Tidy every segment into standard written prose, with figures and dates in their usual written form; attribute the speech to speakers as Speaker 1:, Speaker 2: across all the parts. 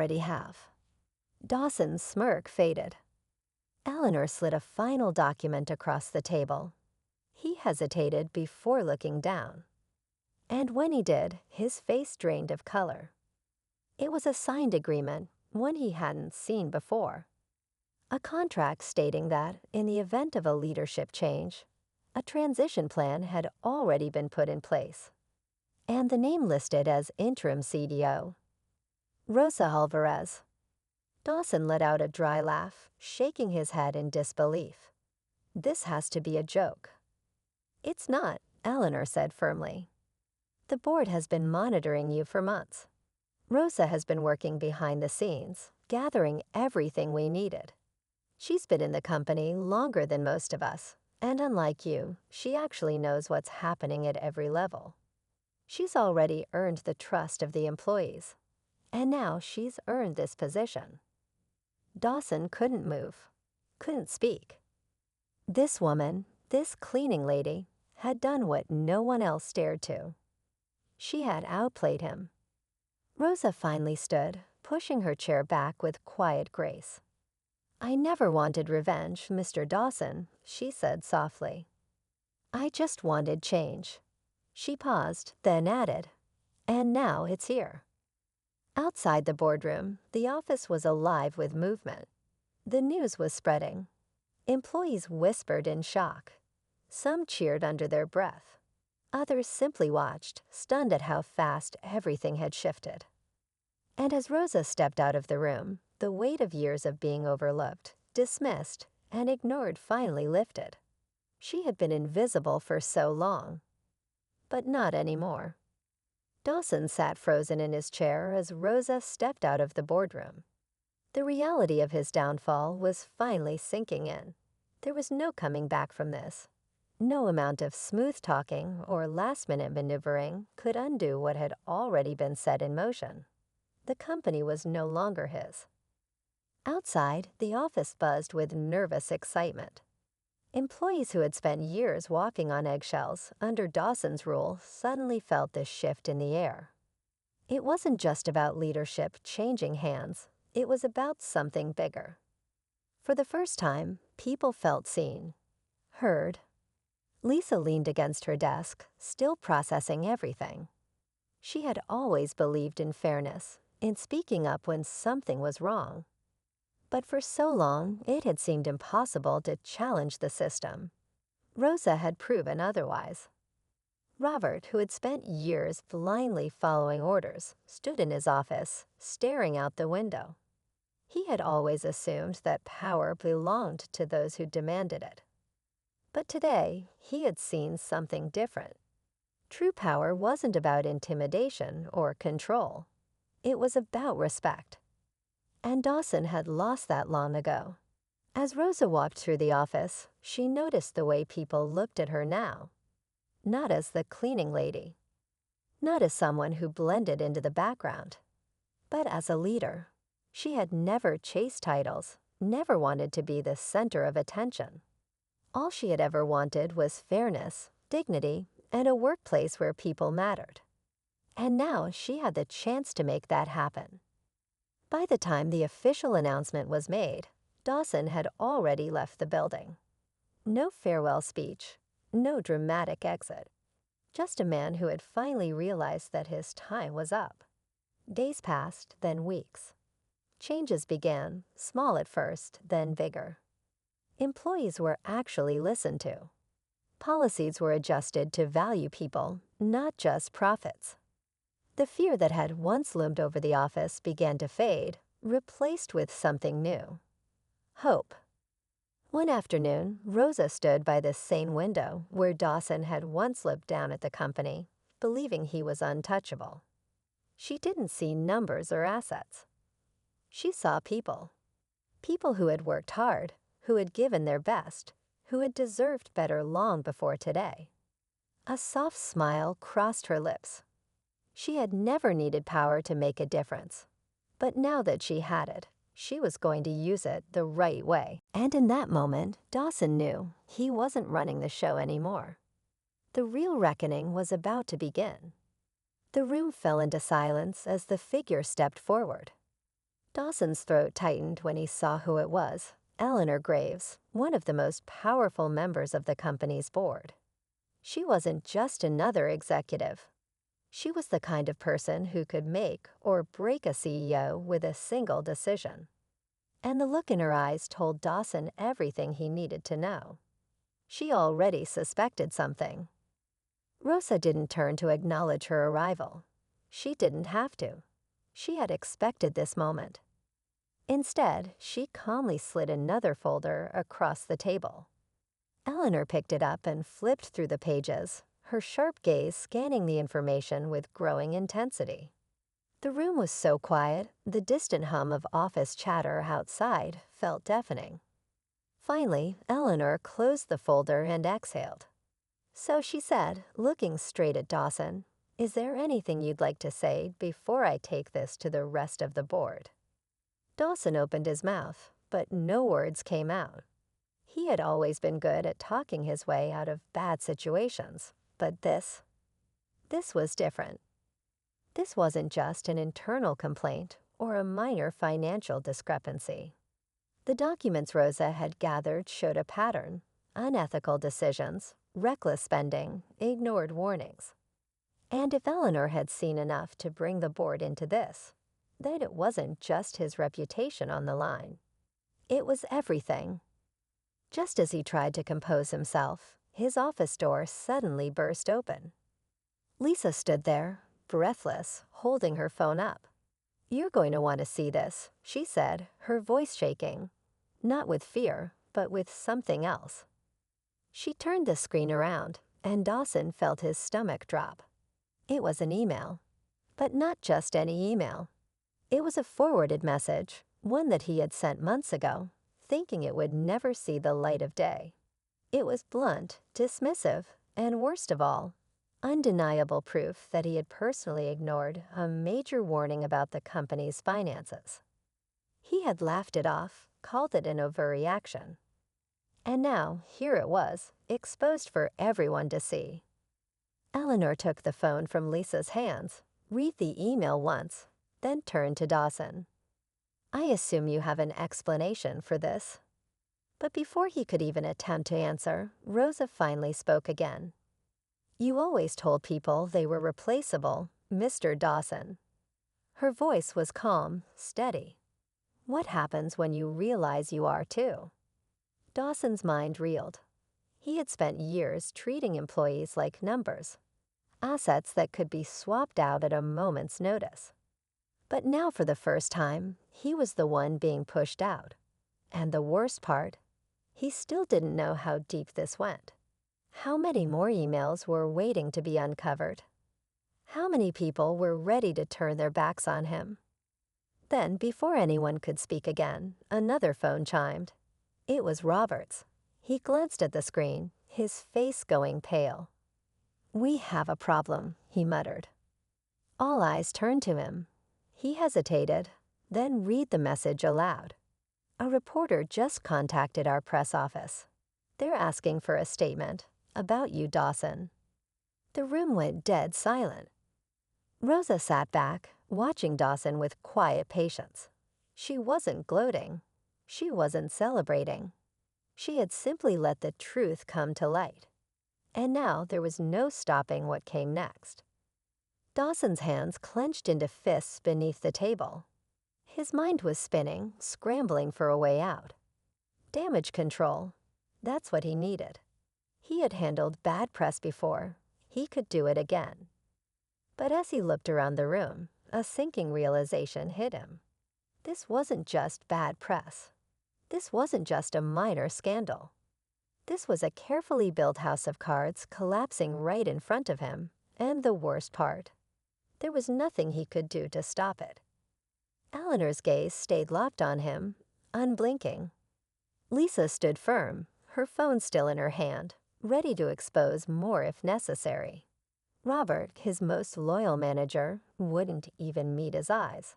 Speaker 1: already have." Dawson's smirk faded. Eleanor slid a final document across the table. He hesitated before looking down. And when he did, his face drained of color. It was a signed agreement, one he hadn't seen before. A contract stating that, in the event of a leadership change, a transition plan had already been put in place. And the name listed as interim CDO: Rosa Alvarez. Dawson let out a dry laugh, shaking his head in disbelief. "This has to be a joke." "It's not," Eleanor said firmly. "The board has been monitoring you for months. Rosa has been working behind the scenes, gathering everything we needed. She's been in the company longer than most of us, and unlike you, she actually knows what's happening at every level. She's already earned the trust of the employees, and now she's earned this position." Dawson couldn't move, couldn't speak. This woman, this cleaning lady, had done what no one else dared to. She had outplayed him. Rosa finally stood, pushing her chair back with quiet grace. "I never wanted revenge, Mr. Dawson," she said softly. "I just wanted change." She paused, then added, "And now it's here." Outside the boardroom, the office was alive with movement. The news was spreading. Employees whispered in shock. Some cheered under their breath. Others simply watched, stunned at how fast everything had shifted. And as Rosa stepped out of the room, the weight of years of being overlooked, dismissed, and ignored finally lifted. She had been invisible for so long. But not anymore. Dawson sat frozen in his chair as Rosa stepped out of the boardroom. The reality of his downfall was finally sinking in. There was no coming back from this. No amount of smooth talking or last-minute maneuvering could undo what had already been set in motion. The company was no longer his. Outside, the office buzzed with nervous excitement. Employees who had spent years walking on eggshells under Dawson's rule suddenly felt this shift in the air. It wasn't just about leadership changing hands, it was about something bigger. For the first time, people felt seen, heard. Lisa leaned against her desk, still processing everything. She had always believed in fairness, in speaking up when something was wrong. But for so long, it had seemed impossible to challenge the system. Rosa had proven otherwise. Robert, who had spent years blindly following orders, stood in his office, staring out the window. He had always assumed that power belonged to those who demanded it. But today, he had seen something different. True power wasn't about intimidation or control. It was about respect. And Dawson had lost that long ago. As Rosa walked through the office, she noticed the way people looked at her now. Not as the cleaning lady. Not as someone who blended into the background. But as a leader. She had never chased titles, never wanted to be the center of attention. All she had ever wanted was fairness, dignity, and a workplace where people mattered. And now she had the chance to make that happen. By the time the official announcement was made, Dawson had already left the building. No farewell speech, no dramatic exit. Just a man who had finally realized that his time was up. Days passed, then weeks. Changes began, small at first, then bigger. Employees were actually listened to. Policies were adjusted to value people, not just profits. The fear that had once loomed over the office began to fade, replaced with something new. Hope. One afternoon, Rosa stood by the same window where Dawson had once looked down at the company, believing he was untouchable. She didn't see numbers or assets. She saw people. People who had worked hard, who had given their best, who had deserved better long before today. A soft smile crossed her lips. She had never needed power to make a difference. But now that she had it, she was going to use it the right way. And in that moment, Dawson knew he wasn't running the show anymore. The real reckoning was about to begin. The room fell into silence as the figure stepped forward. Dawson's throat tightened when he saw who it was. Eleanor Graves, one of the most powerful members of the company's board. She wasn't just another executive. She was the kind of person who could make or break a CEO with a single decision. And the look in her eyes told Dawson everything he needed to know. She already suspected something. Rosa didn't turn to acknowledge her arrival. She didn't have to. She had expected this moment. Instead, she calmly slid another folder across the table. Eleanor picked it up and flipped through the pages, her sharp gaze scanning the information with growing intensity. The room was so quiet, the distant hum of office chatter outside felt deafening. Finally, Eleanor closed the folder and exhaled. So she said, looking straight at Dawson, "Is there anything you'd like to say before I take this to the rest of the board?" Dawson opened his mouth, but no words came out. He had always been good at talking his way out of bad situations, but this was different. This wasn't just an internal complaint or a minor financial discrepancy. The documents Rosa had gathered showed a pattern: unethical decisions, reckless spending, ignored warnings. And if Eleanor had seen enough to bring the board into this, then it wasn't just his reputation on the line. It was everything. Just as he tried to compose himself, his office door suddenly burst open. Lisa stood there, breathless, holding her phone up. "You're going to want to see this," she said, her voice shaking. Not with fear, but with something else. She turned the screen around, and Dawson felt his stomach drop. It was an email. But not just any email. It was a forwarded message, one that he had sent months ago, thinking it would never see the light of day. It was blunt, dismissive, and worst of all, undeniable proof that he had personally ignored a major warning about the company's finances. He had laughed it off, called it an overreaction. And now, here it was, exposed for everyone to see. Eleanor took the phone from Lisa's hands, read the email once, then turned to Dawson. "I assume you have an explanation for this." But before he could even attempt to answer, Rosa finally spoke again. "You always told people they were replaceable, Mr. Dawson." Her voice was calm, steady. "What happens when you realize you are too?" Dawson's mind reeled. He had spent years treating employees like numbers, assets that could be swapped out at a moment's notice. But now, for the first time, he was the one being pushed out. And the worst part, he still didn't know how deep this went. How many more emails were waiting to be uncovered? How many people were ready to turn their backs on him? Then, before anyone could speak again, another phone chimed. It was Robert's. He glanced at the screen, his face going pale. "We have a problem," he muttered. All eyes turned to him. He hesitated, then read the message aloud. "A reporter just contacted our press office. They're asking for a statement about you, Dawson." The room went dead silent. Rosa sat back, watching Dawson with quiet patience. She wasn't gloating. She wasn't celebrating. She had simply let the truth come to light. And now there was no stopping what came next. Dawson's hands clenched into fists beneath the table. His mind was spinning, scrambling for a way out. Damage control. That's what he needed. He had handled bad press before. He could do it again. But as he looked around the room, a sinking realization hit him. This wasn't just bad press. This wasn't just a minor scandal. This was a carefully built house of cards collapsing right in front of him, and the worst part, there was nothing he could do to stop it. Eleanor's gaze stayed locked on him, unblinking. Lisa stood firm, her phone still in her hand, ready to expose more if necessary. Robert, his most loyal manager, wouldn't even meet his eyes.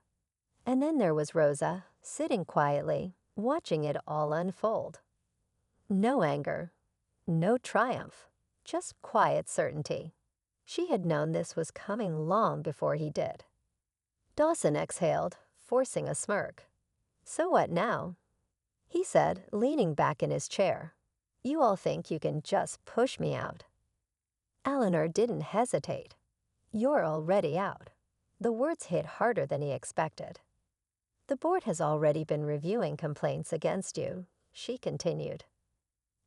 Speaker 1: And then there was Rosa, sitting quietly, watching it all unfold. No anger, no triumph, just quiet certainty. She had known this was coming long before he did. Dawson exhaled, forcing a smirk. "So what now?" he said, leaning back in his chair. "You all think you can just push me out." Eleanor didn't hesitate. "You're already out." The words hit harder than he expected. "The board has already been reviewing complaints against you," she continued.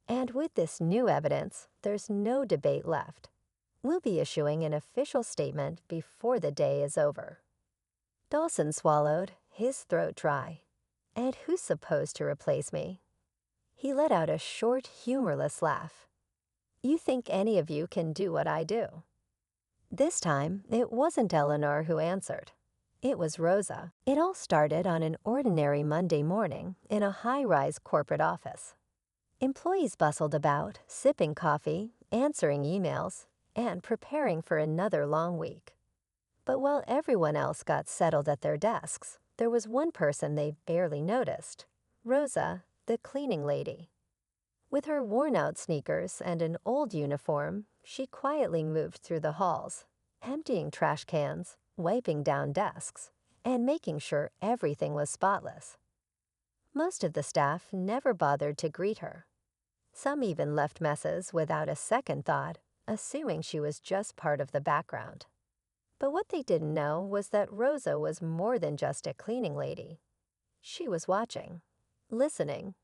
Speaker 1: "And with this new evidence, there's no debate left. We'll be issuing an official statement before the day is over." Dawson swallowed, his throat dry. "And who's supposed to replace me?" He let out a short, humorless laugh. "You think any of you can do what I do?" This time, it wasn't Eleanor who answered. It was Rosa. It all started on an ordinary Monday morning in a high-rise corporate office. Employees bustled about, sipping coffee, answering emails, and preparing for another long week. But while everyone else got settled at their desks, there was one person they barely noticed: Rosa, the cleaning lady. With her worn-out sneakers and an old uniform, she quietly moved through the halls, emptying trash cans, wiping down desks, and making sure everything was spotless. Most of the staff never bothered to greet her. Some even left messes without a second thought, assuming she was just part of the background. But what they didn't know was that Rosa was more than just a cleaning lady. She was watching, listening,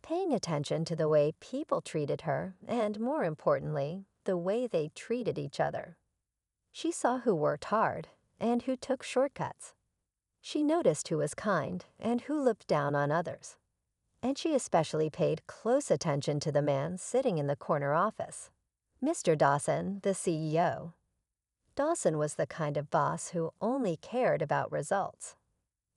Speaker 1: paying attention to the way people treated her, and more importantly, the way they treated each other. She saw who worked hard and who took shortcuts. She noticed who was kind and who looked down on others. And she especially paid close attention to the man sitting in the corner office, Mr. Dawson, the CEO. Dawson was the kind of boss who only cared about results.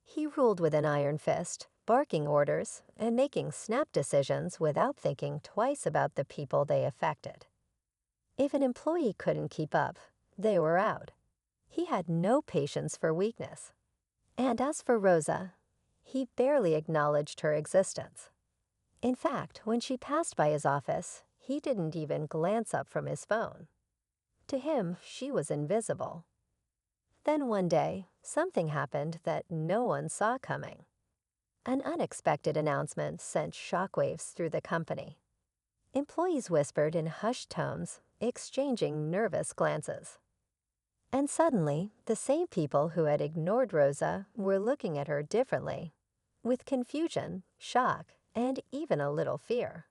Speaker 1: He ruled with an iron fist, barking orders and making snap decisions without thinking twice about the people they affected. If an employee couldn't keep up, they were out. He had no patience for weakness. And as for Rosa, he barely acknowledged her existence. In fact, when she passed by his office, he didn't even glance up from his phone. To him, she was invisible. Then one day, something happened that no one saw coming. An unexpected announcement sent shockwaves through the company. Employees whispered in hushed tones, exchanging nervous glances. And suddenly, the same people who had ignored Rosa were looking at her differently, with confusion, shock, and even a little fear.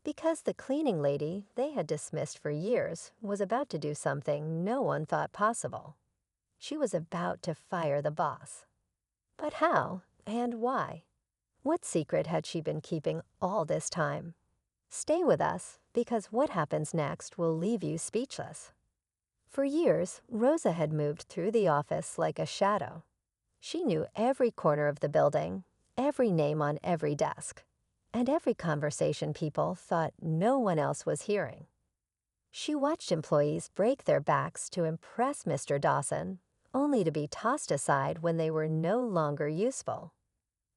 Speaker 1: Because the cleaning lady they had dismissed for years was about to do something no one thought possible. She was about to fire the boss. But how and why? What secret had she been keeping all this time? Stay with us, because what happens next will leave you speechless. For years, Rosa had moved through the office like a shadow. She knew every corner of the building, every name on every desk, and every conversation people thought no one else was hearing. She watched employees break their backs to impress Mr. Dawson, only to be tossed aside when they were no longer useful.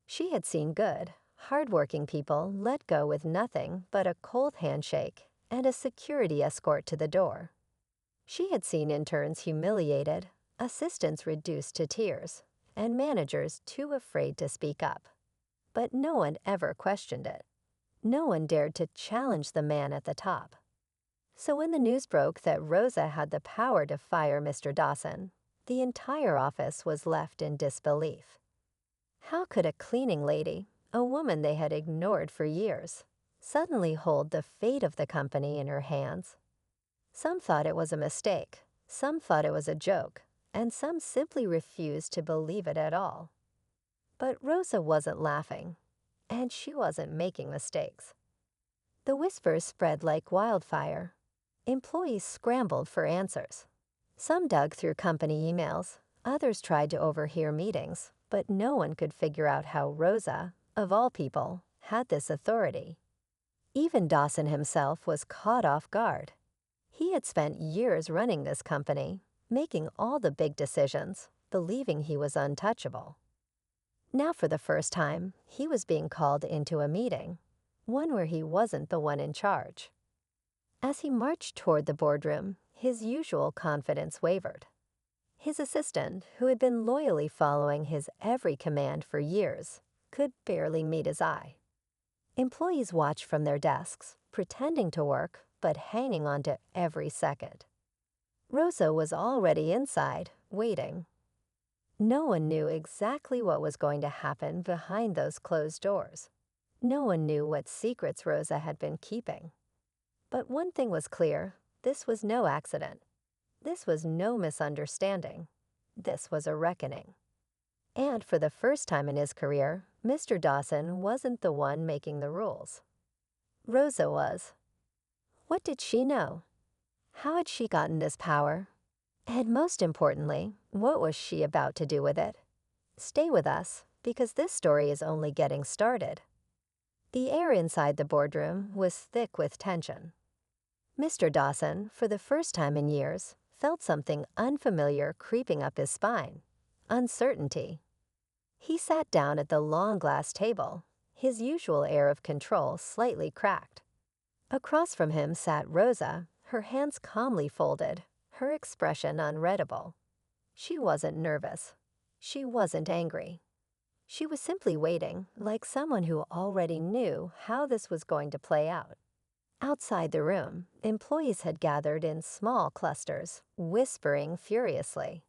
Speaker 1: She had seen good, hard-working people let go with nothing but a cold handshake and a security escort to the door. She had seen interns humiliated, assistants reduced to tears, and managers too afraid to speak up. But no one ever questioned it. No one dared to challenge the man at the top. So when the news broke that Rosa had the power to fire Mr. Dawson, the entire office was left in disbelief. How could a cleaning lady, a woman they had ignored for years, suddenly hold the fate of the company in her hands? Some thought it was a mistake, some thought it was a joke, and some simply refused to believe it at all. But Rosa wasn't laughing, and she wasn't making mistakes. The whispers spread like wildfire. Employees scrambled for answers. Some dug through company emails, others tried to overhear meetings, but no one could figure out how Rosa, of all people, had this authority. Even Dawson himself was caught off guard. He had spent years running this company, making all the big decisions, believing he was untouchable. Now for the first time, he was being called into a meeting, one where he wasn't the one in charge. As he marched toward the boardroom, his usual confidence wavered. His assistant, who had been loyally following his every command for years, could barely meet his eye. Employees watched from their desks, pretending to work, but hanging on to every second. Rosa was already inside, waiting. No one knew exactly what was going to happen behind those closed doors. No one knew what secrets Rosa had been keeping. But one thing was clear: this was no accident. This was no misunderstanding. This was a reckoning. And for the first time in his career, Mr. Dawson wasn't the one making the rules. Rosa was. What did she know? How had she gotten this power? And most importantly, what was she about to do with it? Stay with us, because this story is only getting started. The air inside the boardroom was thick with tension. Mr. Dawson, for the first time in years, felt something unfamiliar creeping up his spine: uncertainty. He sat down at the long glass table, his usual air of control slightly cracked. Across from him sat Rosa, her hands calmly folded, her expression unreadable. She wasn't nervous. She wasn't angry. She was simply waiting, like someone who already knew how this was going to play out. Outside the room, employees had gathered in small clusters, whispering furiously.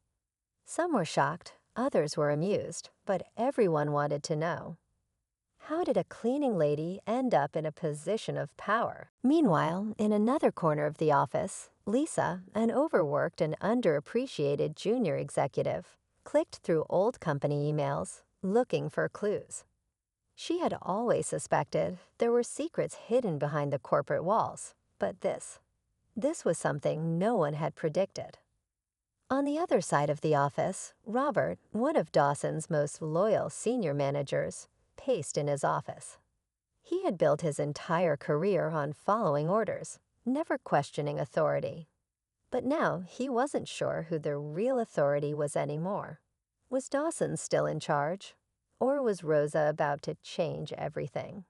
Speaker 1: Some were shocked, others were amused, but everyone wanted to know: how did a cleaning lady end up in a position of power? Meanwhile, in another corner of the office, Lisa, an overworked and underappreciated junior executive, clicked through old company emails, looking for clues. She had always suspected there were secrets hidden behind the corporate walls, but this was something no one had predicted. On the other side of the office, Robert, one of Dawson's most loyal senior managers, paced in his office. He had built his entire career on following orders, never questioning authority. But now he wasn't sure who the real authority was anymore. Was Dawson still in charge? Or was Rosa about to change everything?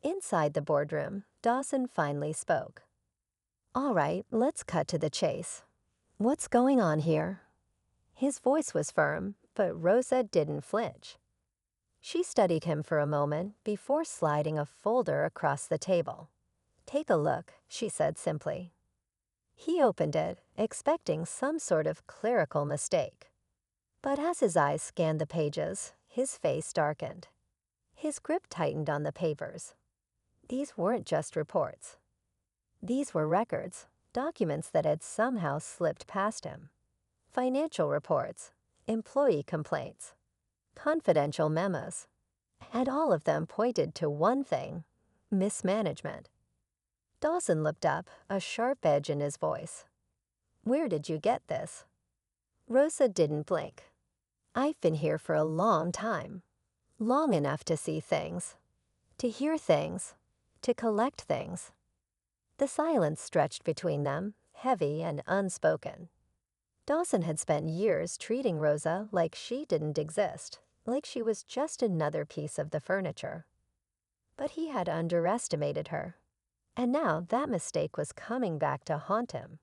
Speaker 1: Inside the boardroom, Dawson finally spoke. "All right, let's cut to the chase. What's going on here?" His voice was firm, but Rosa didn't flinch. She studied him for a moment before sliding a folder across the table. "Take a look," she said simply. He opened it, expecting some sort of clerical mistake. But as his eyes scanned the pages, his face darkened. His grip tightened on the papers. These weren't just reports. These were records, documents that had somehow slipped past him. Financial reports, employee complaints, confidential memos. And all of them pointed to one thing: mismanagement. Dawson looked up, a sharp edge in his voice. "Where did you get this?" Rosa didn't blink. "I've been here for a long time. Long enough to see things, to hear things, to collect things." The silence stretched between them, heavy and unspoken. Dawson had spent years treating Rosa like she didn't exist, like she was just another piece of the furniture. But he had underestimated her. And now that mistake was coming back to haunt him.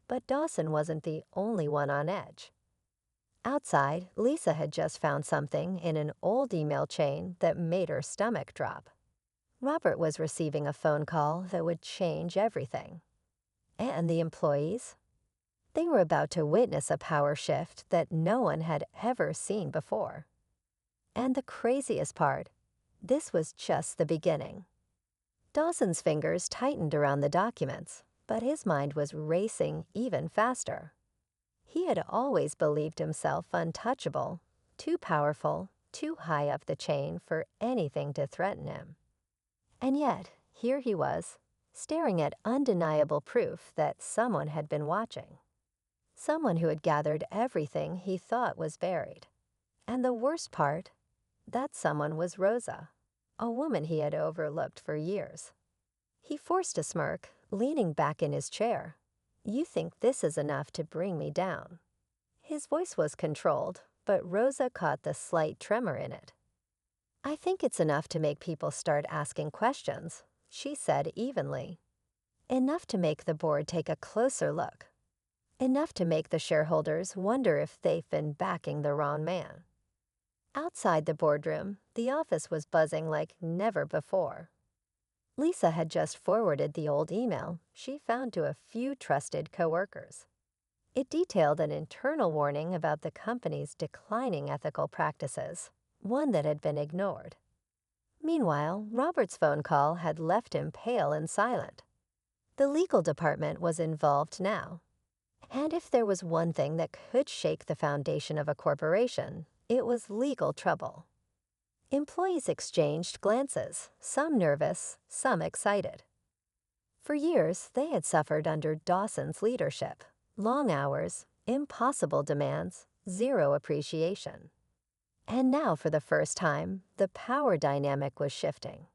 Speaker 1: But Dawson wasn't the only one on edge. Outside, Lisa had just found something in an old email chain that made her stomach drop. Robert was receiving a phone call that would change everything. And the employees? They were about to witness a power shift that no one had ever seen before. And the craziest part, this was just the beginning. Dawson's fingers tightened around the documents, but his mind was racing even faster. He had always believed himself untouchable, too powerful, too high up the chain for anything to threaten him. And yet, here he was, staring at undeniable proof that someone had been watching. Someone who had gathered everything he thought was buried. And the worst part, that someone was Rosa, a woman he had overlooked for years. He forced a smirk, leaning back in his chair. "You think this is enough to bring me down?" His voice was controlled, but Rosa caught the slight tremor in it. "I think it's enough to make people start asking questions," she said evenly. "Enough to make the board take a closer look. enough to make the shareholders wonder if they've been backing the wrong man. Outside the boardroom, the office was buzzing like never before. Lisa had just forwarded the old email she found to a few trusted coworkers. It detailed an internal warning about the company's declining ethical practices, one that had been ignored. Meanwhile, Robert's phone call had left him pale and silent. The legal department was involved now. And if there was one thing that could shake the foundation of a corporation, it was legal trouble. Employees exchanged glances, some nervous, some excited. For years, they had suffered under Dawson's leadership. Long hours, impossible demands, zero appreciation. And now, for the first time, the power dynamic was shifting.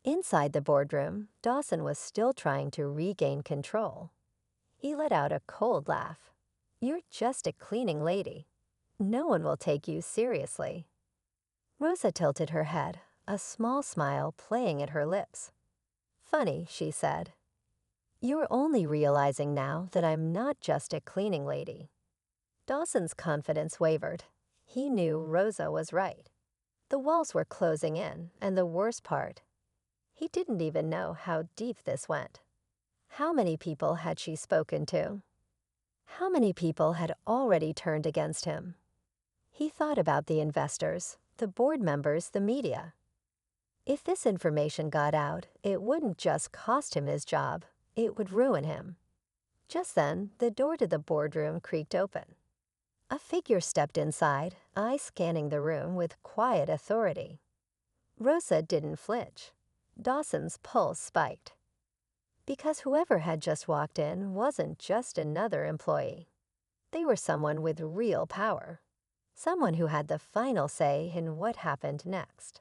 Speaker 1: Inside the boardroom, Dawson was still trying to regain control. He let out a cold laugh. "You're just a cleaning lady. No one will take you seriously." Rosa tilted her head, a small smile playing at her lips. "Funny," she said. "You're only realizing now that I'm not just a cleaning lady." Dawson's confidence wavered. He knew Rosa was right. The walls were closing in, and the worst part, he didn't even know how deep this went. How many people had she spoken to? How many people had already turned against him? He thought about the investors, the board members, the media. If this information got out, it wouldn't just cost him his job, it would ruin him. Just then, the door to the boardroom creaked open. A figure stepped inside, eyes scanning the room with quiet authority. Rosa didn't flinch. Dawson's pulse spiked. Because whoever had just walked in wasn't just another employee. They were someone with real power. Someone who had the final say in what happened next.